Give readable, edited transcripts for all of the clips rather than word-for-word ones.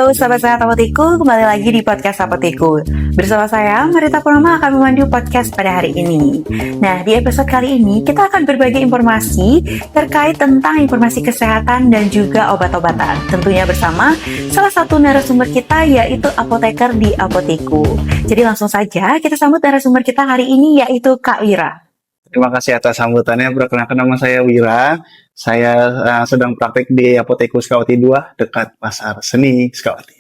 Halo sahabat sehat Apoteku, kembali lagi di podcast Apoteku. Bersama saya, Marita Purnama akan memandu podcast pada hari ini. Nah, di episode kali ini kita akan berbagi informasi terkait tentang informasi kesehatan dan juga obat-obatan. Tentunya bersama salah satu narasumber kita yaitu apoteker di Apoteku. Jadi langsung saja kita sambut narasumber kita hari ini yaitu Kak Wira. Terima kasih atas sambutannya. Perkenalkan, nama saya Wira. Saya sedang praktik di Apoteku Sukawati 2 dekat Pasar Seni Sukawati.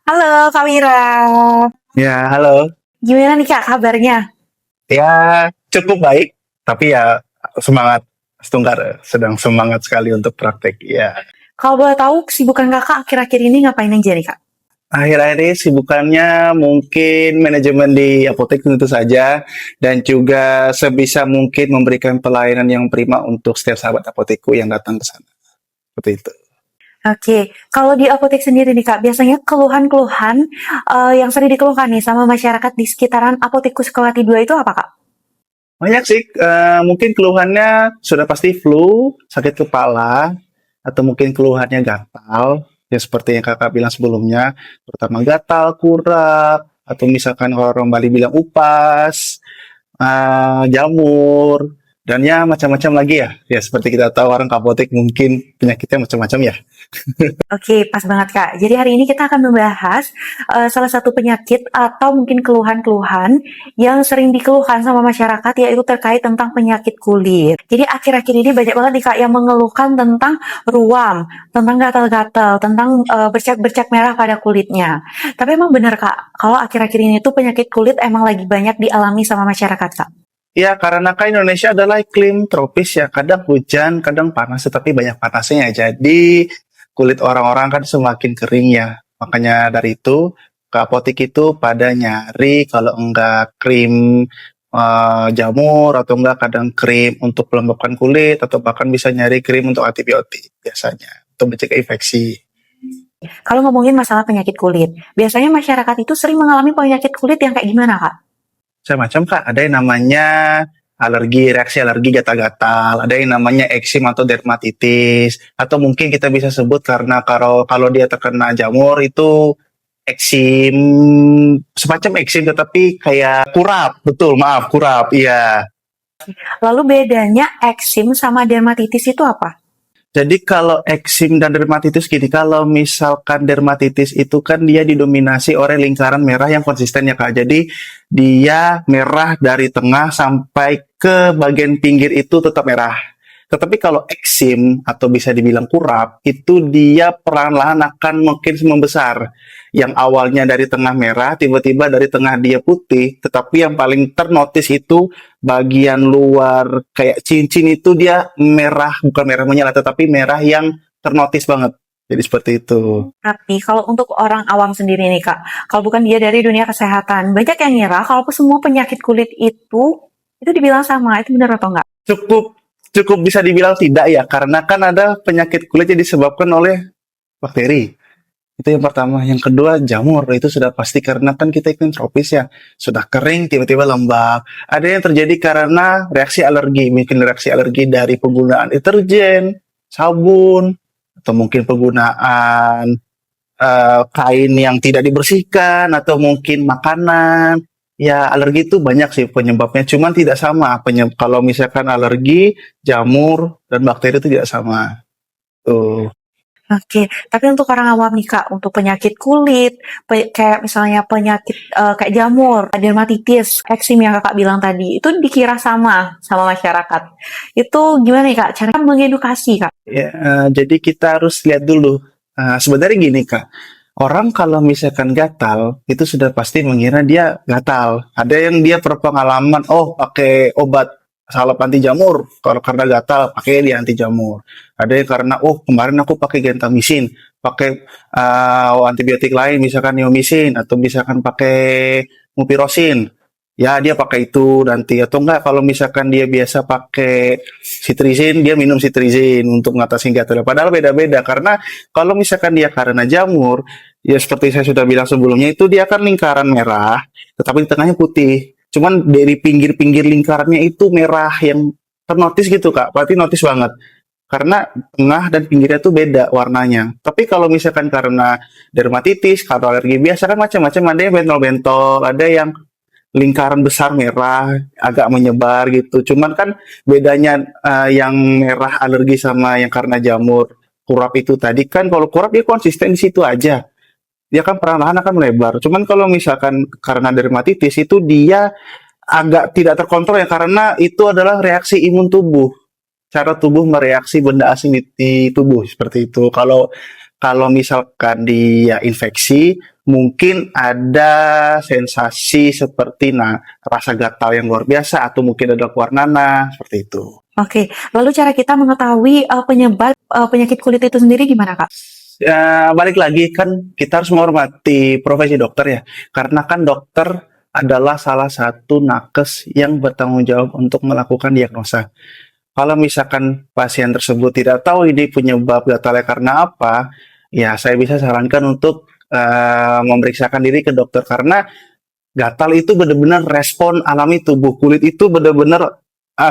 Halo Kak Wira. Ya, halo. Gimana nih Kak kabarnya? Ya, cukup baik. Tapi ya semangat setungkar. Sedang semangat sekali untuk praktik. Ya. Kalau boleh tahu kesibukan Kakak akhir-akhir ini ngapain aja nih Kak? Akhir-akhir ini sibukannya mungkin manajemen di apotek tentu saja. Dan juga sebisa mungkin memberikan pelayanan yang prima untuk setiap sahabat apotekku yang datang ke sana. Seperti itu. Oke, kalau di apotek sendiri nih Kak, biasanya keluhan-keluhan yang sering dikeluhkan nih sama masyarakat di sekitaran Apoteku Sukawati 2 itu apa Kak? Banyak sih, mungkin keluhannya sudah pasti flu, sakit kepala, atau mungkin keluhannya gatal, ya seperti yang kakak bilang sebelumnya, terutama gatal, kurap, atau misalkan orang Bali bilang upas, jamur, dan ya macam-macam lagi ya seperti kita tahu orang apotek mungkin penyakitnya macam-macam ya. Oke, pas banget Kak. Jadi hari ini kita akan membahas salah satu penyakit atau mungkin keluhan-keluhan yang sering dikeluhkan sama masyarakat yaitu terkait tentang penyakit kulit. Jadi akhir-akhir ini banyak banget nih Kak yang mengeluhkan tentang ruam, tentang gatal-gatal, tentang bercak-bercak merah pada kulitnya. Tapi emang benar Kak, kalau akhir-akhir ini tuh penyakit kulit emang lagi banyak dialami sama masyarakat Kak. Ya, karena kan Indonesia adalah iklim tropis ya, kadang hujan, kadang panas, tetapi banyak panasnya ya. Jadi kulit orang-orang kan semakin kering ya. Makanya dari itu ke apotek itu pada nyari kalau enggak krim jamur atau enggak kadang krim untuk pelembabkan kulit atau bahkan bisa nyari krim untuk antibiotik biasanya untuk mencegah infeksi. Kalau ngomongin masalah penyakit kulit, biasanya masyarakat itu sering mengalami penyakit kulit yang kayak gimana Kak? Macam Kak, ada yang namanya alergi, reaksi alergi gatal-gatal, ada yang namanya eksim atau dermatitis, atau mungkin kita bisa sebut karena kalau dia terkena jamur itu eksim, semacam eksim tetapi kayak kurap, betul, maaf, kurap, iya. Lalu bedanya eksim sama dermatitis itu apa? Jadi kalau eksim dan dermatitis gini, kalau misalkan dermatitis itu kan dia didominasi oleh lingkaran merah yang konsisten ya Kak. Jadi dia merah dari tengah sampai ke bagian pinggir itu tetap merah. Tetapi kalau eksim atau bisa dibilang kurap, itu dia perlahan-lahan akan makin membesar. Yang awalnya dari tengah merah, tiba-tiba dari tengah dia putih, tetapi yang paling ternotis itu bagian luar kayak cincin itu dia merah, bukan merah menyala, tetapi merah yang ternotis banget. Jadi seperti itu. Tapi kalau untuk orang awam sendiri nih Kak, kalau bukan dia dari dunia kesehatan, banyak yang ngira kalau semua penyakit kulit itu dibilang sama, itu benar atau enggak? Cukup bisa dibilang tidak ya, karena kan ada penyakit kulit yang disebabkan oleh bakteri. Itu yang pertama. Yang kedua, jamur. Itu sudah pasti karena kan kita iklim tropis ya. Sudah kering, tiba-tiba lembab. Ada yang terjadi karena reaksi alergi. Mungkin reaksi alergi dari penggunaan deterjen, sabun, atau mungkin penggunaan kain yang tidak dibersihkan, atau mungkin makanan. Ya, alergi itu banyak sih penyebabnya. Cuman tidak sama. Kalau misalkan alergi, jamur, dan bakteri itu tidak sama. Tuh. Oke, tapi untuk orang awam nih Kak, untuk penyakit kulit, kayak misalnya penyakit kayak jamur, dermatitis, eksim yang Kakak bilang tadi, itu dikira sama masyarakat. Itu gimana nih Kak? Cara mengedukasi Kak? Ya, jadi kita harus lihat dulu. Sebenarnya gini Kak, orang kalau misalkan gatal, itu sudah pasti mengira dia gatal. Ada yang dia berpengalaman, oh pakai obat salep anti jamur, kalau karena gatal pakai dia anti jamur. Ada yang karena oh kemarin aku pakai gentamicin, pakai antibiotik lain misalkan neomycin atau misalkan pakai mupirocin. Ya dia pakai itu nanti atau enggak kalau misalkan dia biasa pakai cetirizine dia minum cetirizine untuk mengatasi gatal. Padahal beda-beda karena kalau misalkan dia karena jamur ya seperti saya sudah bilang sebelumnya itu dia kan lingkaran merah tetapi di tengahnya putih. Cuman dari pinggir-pinggir lingkarannya itu merah yang ternotis gitu Kak, berarti notis banget. karena tengah dan pinggirnya tuh beda warnanya. Tapi kalau misalkan karena dermatitis, kalau alergi biasa kan macam-macam, ada yang bentol-bentol, ada yang lingkaran besar merah agak menyebar gitu. Cuman kan bedanya yang merah alergi sama yang karena jamur kurap itu tadi kan, kalau kurap dia konsisten di situ aja. Dia kan perlahan akan melebar. Cuman kalau misalkan karena dermatitis itu dia agak tidak terkontrol ya, karena itu adalah reaksi imun tubuh. Cara tubuh mereaksi benda asing di tubuh seperti itu. Kalau kalau misalkan dia infeksi, mungkin ada sensasi seperti rasa gatal yang luar biasa atau mungkin ada keluar nanah seperti itu. Oke, lalu cara kita mengetahui penyebab penyakit kulit itu sendiri gimana, Kak? Ya, balik lagi kan kita harus menghormati profesi dokter ya, karena kan dokter adalah salah satu nakes yang bertanggung jawab untuk melakukan diagnosa. Kalau misalkan pasien tersebut tidak tahu ini penyebab gatalnya karena apa, ya saya bisa sarankan untuk memeriksakan diri ke dokter, karena gatal itu benar-benar respon alami tubuh. Kulit itu benar-benar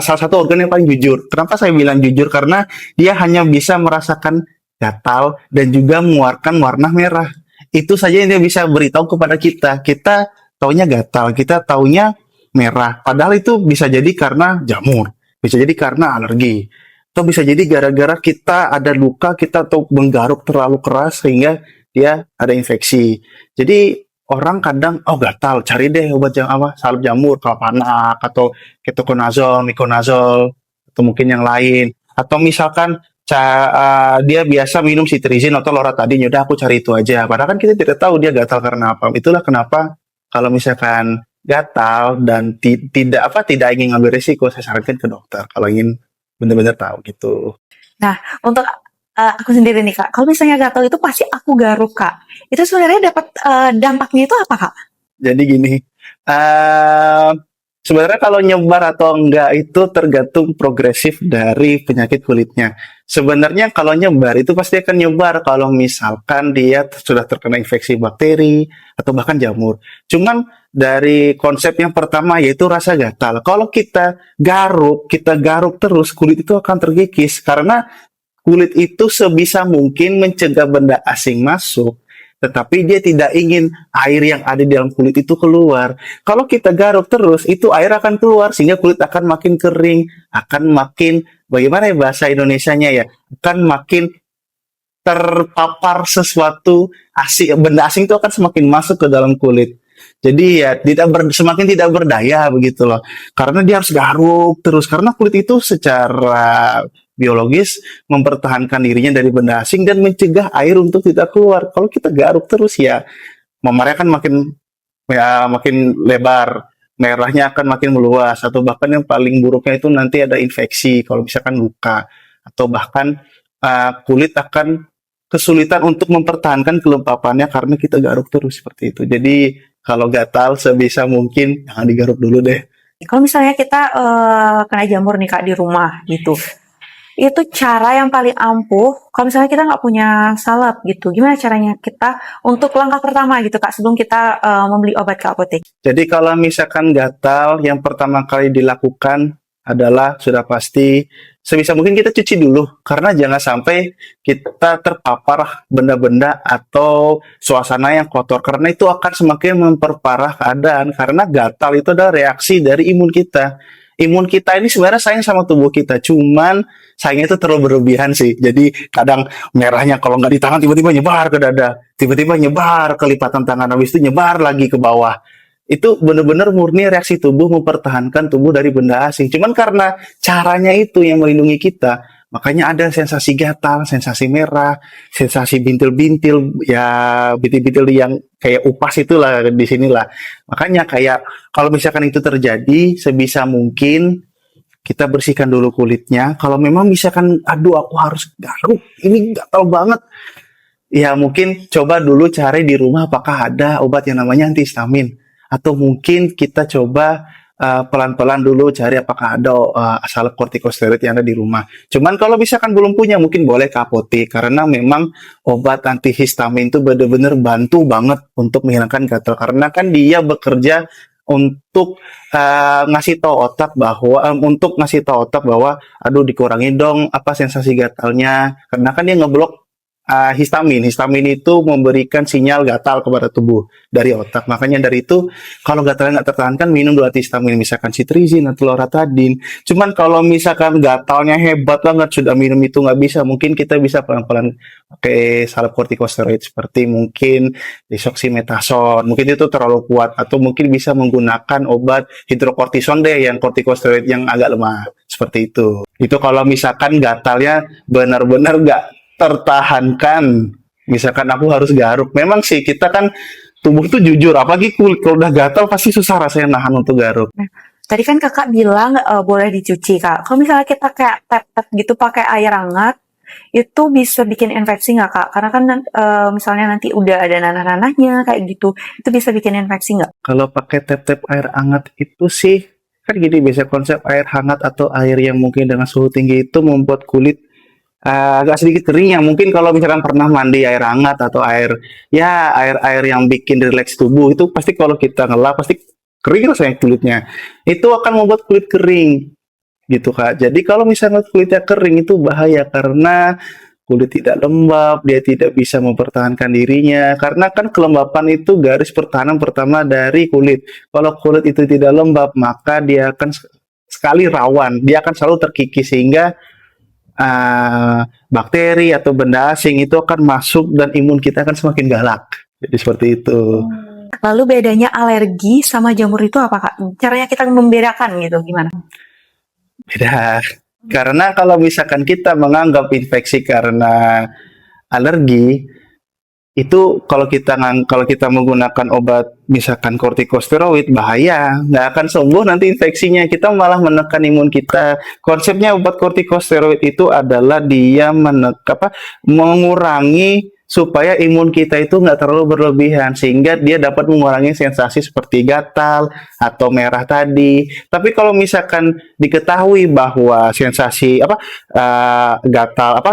salah satu organ yang paling jujur. Kenapa saya bilang jujur? Karena dia hanya bisa merasakan gatal dan juga mengeluarkan warna merah. Itu saja yang dia bisa beritahu kepada kita. Kita taunya gatal, kita taunya merah. Padahal itu bisa jadi karena jamur, bisa jadi karena alergi, atau bisa jadi gara-gara kita ada luka, kita tuh menggaruk terlalu keras sehingga dia ada infeksi. Jadi orang kadang gatal, cari deh obat yang apa, salep jamur, klapanak atau ketoconazole, miconazole, atau mungkin yang lain. Atau misalkan dia biasa minum cetirizine atau loratadine, udah aku cari itu aja. Padahal kan kita tidak tahu dia gatal karena apa. Itulah kenapa kalau misalkan gatal dan tidak ingin ngambil risiko, saya sarankan ke dokter kalau ingin benar-benar tahu gitu. Nah, untuk aku sendiri nih, Kak, kalau misalnya gatal itu pasti aku garuk, Kak. Itu sebenarnya dapat dampaknya itu apa, Kak? Jadi gini, sebenarnya kalau nyebar atau enggak itu tergantung progresif dari penyakit kulitnya. Sebenarnya kalau nyebar itu pasti akan nyebar kalau misalkan dia sudah terkena infeksi bakteri atau bahkan jamur. Cuman dari konsep yang pertama yaitu rasa gatal. Kalau kita garuk terus, kulit itu akan terkikis karena kulit itu sebisa mungkin mencegah benda asing masuk, tetapi dia tidak ingin air yang ada di dalam kulit itu keluar. Kalau kita garuk terus, itu air akan keluar sehingga kulit akan makin kering, akan makin, bagaimana ya bahasa Indonesianya ya, akan makin terpapar sesuatu asing, benda asing itu akan semakin masuk ke dalam kulit. Jadi ya semakin tidak berdaya begitu loh. Karena dia harus garuk terus, karena kulit itu secara biologis mempertahankan dirinya dari benda asing dan mencegah air untuk tidak keluar. Kalau kita garuk terus ya memarnya kan makin lebar, merahnya akan makin meluas, atau bahkan yang paling buruknya itu nanti ada infeksi kalau misalkan luka, atau bahkan kulit akan kesulitan untuk mempertahankan kelembapannya karena kita garuk terus seperti itu. Jadi kalau gatal sebisa mungkin jangan digaruk dulu deh. Kalau misalnya kita kena jamur nih, Kak, di rumah gitu, itu cara yang paling ampuh kalau misalnya kita nggak punya salep gitu. Gimana caranya kita untuk langkah pertama gitu, Kak, sebelum kita membeli obat ke apotek? Jadi kalau misalkan gatal, yang pertama kali dilakukan adalah sudah pasti sebisa mungkin kita cuci dulu, karena jangan sampai kita terpapar benda-benda atau suasana yang kotor, karena itu akan semakin memperparah keadaan. Karena gatal itu adalah reaksi dari imun kita. Imun kita ini sebenarnya sayang sama tubuh kita, cuman sayangnya itu terlalu berlebihan sih. Jadi kadang merahnya kalau nggak di tangan tiba-tiba nyebar ke dada, tiba-tiba nyebar ke lipatan tangan, habis itu nyebar lagi ke bawah. Itu benar-benar murni reaksi tubuh mempertahankan tubuh dari benda asing. Cuman karena caranya itu yang melindungi kita, makanya ada sensasi gatal, sensasi merah, sensasi bintil-bintil, ya bintil-bintil yang kayak upas itulah di sinilah. Makanya kayak kalau misalkan itu terjadi, sebisa mungkin kita bersihkan dulu kulitnya. Kalau memang misalkan, aduh aku harus garuk, ini gatal banget, ya mungkin coba dulu cari di rumah apakah ada obat yang namanya antihistamin. Atau mungkin kita coba pelan-pelan dulu cari apakah ada salep kortikosteroid yang ada di rumah. Cuman kalau misalkan belum punya, mungkin boleh ke apotek, karena memang obat antihistamin itu benar-benar bantu banget untuk menghilangkan gatal, karena kan dia bekerja untuk untuk ngasih tahu otak bahwa aduh dikurangi dong apa sensasi gatalnya, karena kan dia ngeblok histamin. Histamin itu memberikan sinyal gatal kepada tubuh dari otak. Makanya dari itu kalau gatalnya nggak tertahankan minum 2 antihistamin, misalkan citrizin atau loratadin. Cuman kalau misalkan gatalnya hebat banget sudah minum itu nggak bisa, mungkin kita bisa pelan-pelan pakai salep kortikosteroid seperti mungkin desoximethasone. Mungkin itu terlalu kuat, atau mungkin bisa menggunakan obat hidrokortison deh yang kortikosteroid yang agak lemah seperti itu. Itu kalau misalkan gatalnya benar-benar nggak tertahankan, misalkan aku harus garuk. Memang sih kita kan tubuh tuh jujur, apalagi kulit kalau udah gatal pasti susah rasanya nahan untuk garuk. Tadi kan kakak bilang boleh dicuci kak. Kalau misalnya kita kayak tap-tap gitu pakai air hangat, itu bisa bikin infeksi nggak kak? Karena kan misalnya nanti udah ada nanah-nanahnya kayak gitu, itu bisa bikin infeksi nggak? Kalau pakai tap-tap air hangat itu sih kan gini, biasa konsep air hangat atau air yang mungkin dengan suhu tinggi itu membuat kulit agak sedikit kering, yang mungkin kalau misalkan pernah mandi air hangat atau air yang bikin rileks tubuh itu pasti kalau kita ngelap pasti kering rasanya kulitnya, itu akan membuat kulit kering gitu kak. Jadi kalau misalnya kulitnya kering itu bahaya karena kulit tidak lembab, dia tidak bisa mempertahankan dirinya, karena kan kelembapan itu garis pertahanan pertama dari kulit. Kalau kulit itu tidak lembab maka dia akan sekali rawan, dia akan selalu terkikis, sehingga bakteri atau benda asing itu akan masuk dan imun kita akan semakin galak. Jadi seperti itu. Lalu bedanya alergi sama jamur itu apa kak? Caranya kita membedakan gitu gimana? Beda. Karena kalau misalkan kita menganggap infeksi karena alergi, itu kalau kita menggunakan obat misalkan kortikosteroid bahaya, nggak akan sembuh nanti infeksinya, kita malah menekan imun kita. Konsepnya obat kortikosteroid itu adalah dia mengurangi supaya imun kita itu nggak terlalu berlebihan, sehingga dia dapat mengurangi sensasi seperti gatal atau merah tadi. Tapi kalau misalkan diketahui bahwa sensasi gatal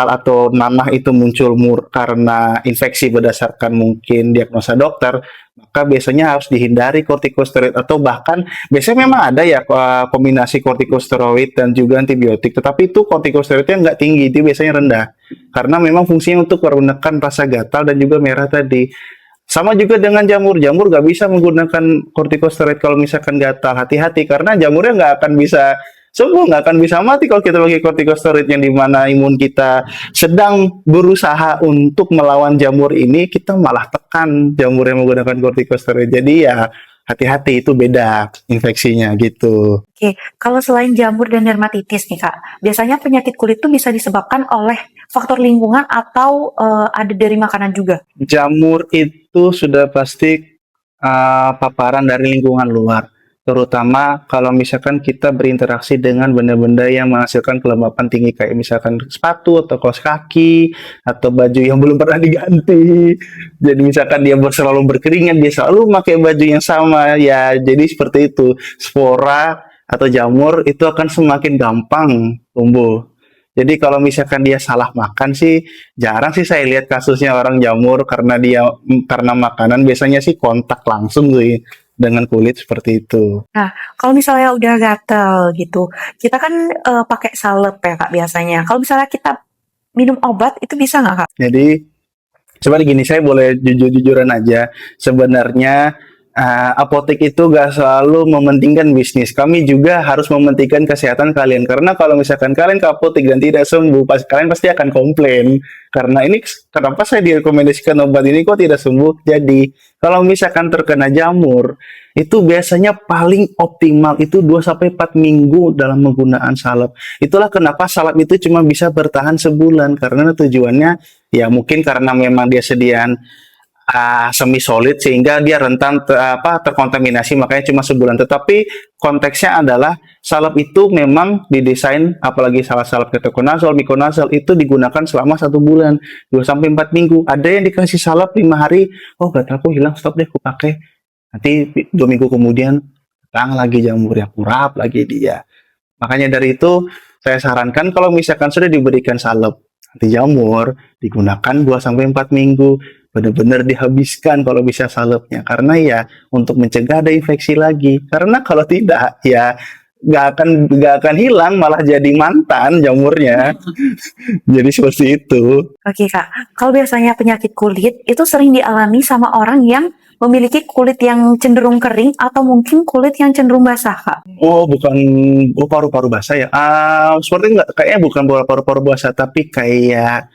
atau nanah itu muncul karena infeksi berdasarkan mungkin diagnosa dokter, maka biasanya harus dihindari kortikosteroid, atau bahkan biasanya memang ada ya kombinasi kortikosteroid dan juga antibiotik, tetapi itu kortikosteroidnya nggak tinggi, itu biasanya rendah karena memang fungsinya untuk meredakan rasa gatal dan juga merah tadi. Sama juga dengan jamur nggak bisa menggunakan kortikosteroid kalau misalkan gatal. Hati-hati karena jamurnya nggak akan bisa sembuh, nggak akan bisa mati kalau kita pakai kortikosteroid, yang dimana imun kita sedang berusaha untuk melawan jamur ini, kita malah tekan jamur yang menggunakan kortikosteroid. Jadi ya hati-hati, itu beda infeksinya gitu. Oke, kalau selain jamur dan dermatitis nih kak, biasanya penyakit kulit itu bisa disebabkan oleh faktor lingkungan atau ada dari makanan juga? Jamur itu sudah pasti paparan dari lingkungan luar, terutama kalau misalkan kita berinteraksi dengan benda-benda yang menghasilkan kelembapan tinggi, kayak misalkan sepatu atau kaos kaki atau baju yang belum pernah diganti. Jadi misalkan dia selalu berkeringat, dia selalu pakai baju yang sama, ya jadi seperti itu. Spora atau jamur itu akan semakin gampang tumbuh. Jadi kalau misalkan dia salah makan sih, jarang sih saya lihat kasusnya orang jamur karena makanan, biasanya sih kontak langsung sih dengan kulit seperti itu. Nah, kalau misalnya udah gatel gitu, kita kan pakai salep ya kak biasanya. Kalau misalnya kita minum obat itu bisa nggak kak? Jadi sebenarnya gini, saya boleh jujur-jujuran aja. Sebenarnya apotek itu gak selalu mementingkan bisnis. Kami juga harus mementingkan kesehatan kalian. Karena kalau misalkan kalian ke apotek dan tidak sembuh, kalian pasti akan komplain. Karena ini, kenapa saya direkomendasikan obat ini kok tidak sembuh? Jadi, kalau misalkan terkena jamur, itu biasanya paling optimal itu 2-4 minggu dalam menggunakan salep. Itulah kenapa salep itu cuma bisa bertahan sebulan. Karena tujuannya, ya mungkin karena memang dia sediaan semi solid sehingga dia rentan terkontaminasi, makanya cuma sebulan. Tetapi konteksnya adalah salep itu memang didesain, apalagi salep ketoconazole, miconazole itu digunakan selama 1 bulan, 2-4 minggu. Ada yang dikasih salep 5 hari, oh gatalku hilang, stop deh aku pakai. Nanti 2 minggu kemudian datang lagi jamur yang kurap lagi dia. Makanya dari itu saya sarankan kalau misalkan sudah diberikan salep, anti jamur digunakan 2 sampai 4 minggu, benar-benar dihabiskan kalau bisa salepnya, karena ya untuk mencegah ada infeksi lagi, karena kalau tidak ya nggak akan hilang, malah jadi mantan jamurnya. Jadi seperti itu. Oke Kak, kalau biasanya penyakit kulit itu sering dialami sama orang yang memiliki kulit yang cenderung kering atau mungkin kulit yang cenderung basah Kak? Oh, bukan. Oh, paru-paru basah ya. Seperti nggak, kayaknya bukan paru-paru basah, tapi kayak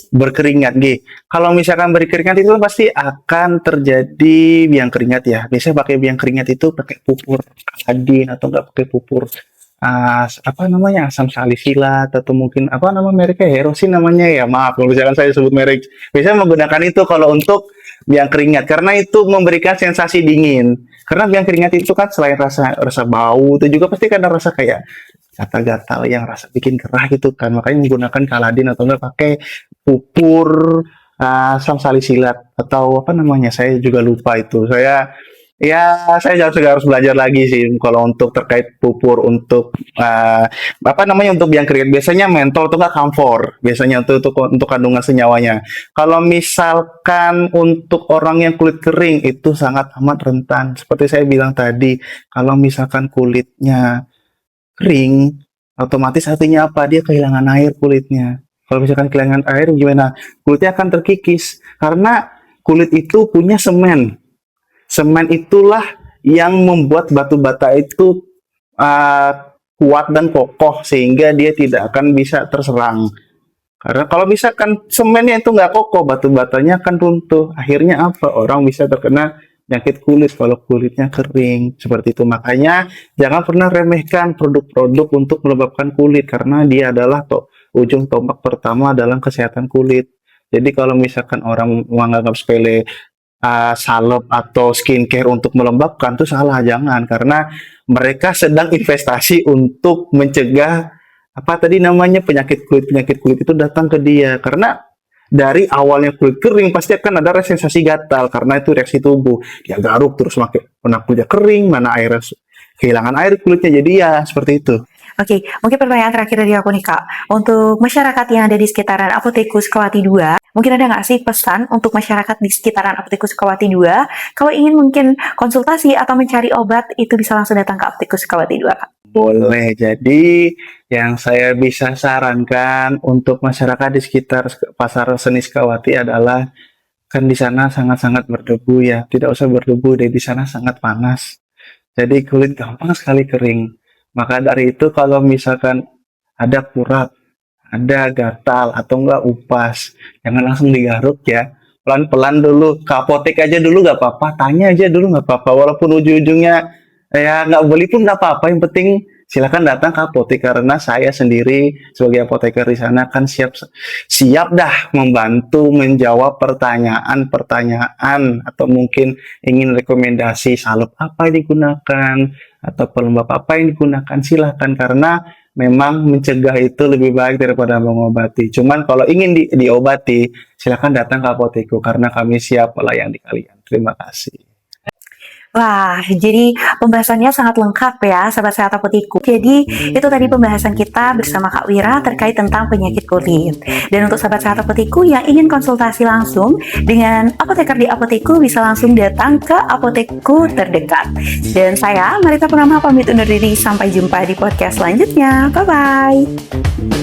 berkeringat G. Kalau misalkan berkeringat itu pasti akan terjadi biang keringat ya. Biasanya pakai biang keringat itu pakai pupur Aladin atau enggak pakai pupur apa namanya, asam salisilat, atau mungkin apa nama mereknya, Herosin namanya ya. Maaf kalau misalkan saya sebut merek. Biasanya menggunakan itu kalau untuk biang keringat, karena itu memberikan sensasi dingin. Karena biang keringat itu kan selain rasa bau, itu juga pasti kan ada rasa kayak gatal-gatal yang rasa bikin gerah gitu kan. Makanya menggunakan Kaladin atau enggak pakai pupur asam salisilat atau apa namanya, saya juga lupa itu. Saya juga harus belajar lagi sih kalau untuk terkait pupur untuk apa namanya, untuk biang keringat. Biasanya mentol atau enggak camphor. Biasanya untuk kandungan senyawanya. Kalau misalkan untuk orang yang kulit kering itu sangat amat rentan. Seperti saya bilang tadi, kalau misalkan kulitnya kering, otomatis artinya apa? Dia kehilangan air kulitnya. Kalau misalkan kehilangan air gimana? Kulitnya akan terkikis karena kulit itu punya semen. Semen itulah yang membuat batu bata itu kuat dan kokoh sehingga dia tidak akan bisa terserang. Karena kalau misalkan semennya itu nggak kokoh, batu batanya akan runtuh. Akhirnya apa? Orang bisa terkena penyakit kulit kalau kulitnya kering. Seperti itu. Makanya jangan pernah remehkan produk-produk untuk melembabkan kulit, karena dia adalah ujung tombak pertama dalam kesehatan kulit. Jadi kalau misalkan orang menganggap sepele salep atau skincare untuk melembabkan, itu salah. Jangan, karena mereka sedang investasi untuk mencegah apa tadi namanya, penyakit kulit itu datang ke dia. Karena dari awalnya kulit kering pasti akan ada sensasi gatal, karena itu reaksi tubuh. Dia garuk terus, mana kulitnya kering, mana air, kehilangan air kulitnya. Jadi ya seperti itu. Oke, mungkin pertanyaan terakhir dari aku nih Kak. Untuk masyarakat yang ada di sekitaran Apoteku Sukawati 2, mungkin ada nggak sih pesan untuk masyarakat di sekitaran Apoteku Sukawati 2? Kalau ingin mungkin konsultasi atau mencari obat, itu bisa langsung datang ke Apoteku Sukawati 2 Kak. Boleh. Jadi yang saya bisa sarankan untuk masyarakat di sekitar Pasar Seni Sukawati adalah, kan di sana sangat-sangat berdebu ya. Tidak usah berdebu deh, di sana sangat panas. Jadi kulit gampang sekali kering. Maka dari itu kalau misalkan ada kurap, ada gatal atau enggak upas, jangan langsung digaruk ya. Pelan-pelan dulu, ke apotek aja dulu nggak apa-apa, tanya aja dulu nggak apa-apa. Walaupun ujung-ujungnya ya nggak beli pun nggak apa-apa. Yang penting silakan datang ke apotek, karena saya sendiri sebagai apoteker di sana kan siap dah membantu menjawab pertanyaan atau mungkin ingin rekomendasi salep apa yang digunakan atau pelembab apa yang digunakan, silahkan, karena memang mencegah itu lebih baik daripada mengobati. Cuman kalau ingin diobati, silahkan datang ke apoteku, karena kami siap melayani kalian. Terima kasih. Wah, jadi pembahasannya sangat lengkap ya, sahabat sehat Apoteku. Jadi itu tadi pembahasan kita bersama Kak Wira terkait tentang penyakit kulit. Dan untuk sahabat sehat Apoteku yang ingin konsultasi langsung dengan apoteker di Apoteku, bisa langsung datang ke apoteku terdekat. Dan saya, Marita Purnama, pamit undur diri. Sampai jumpa di podcast selanjutnya. Bye-bye.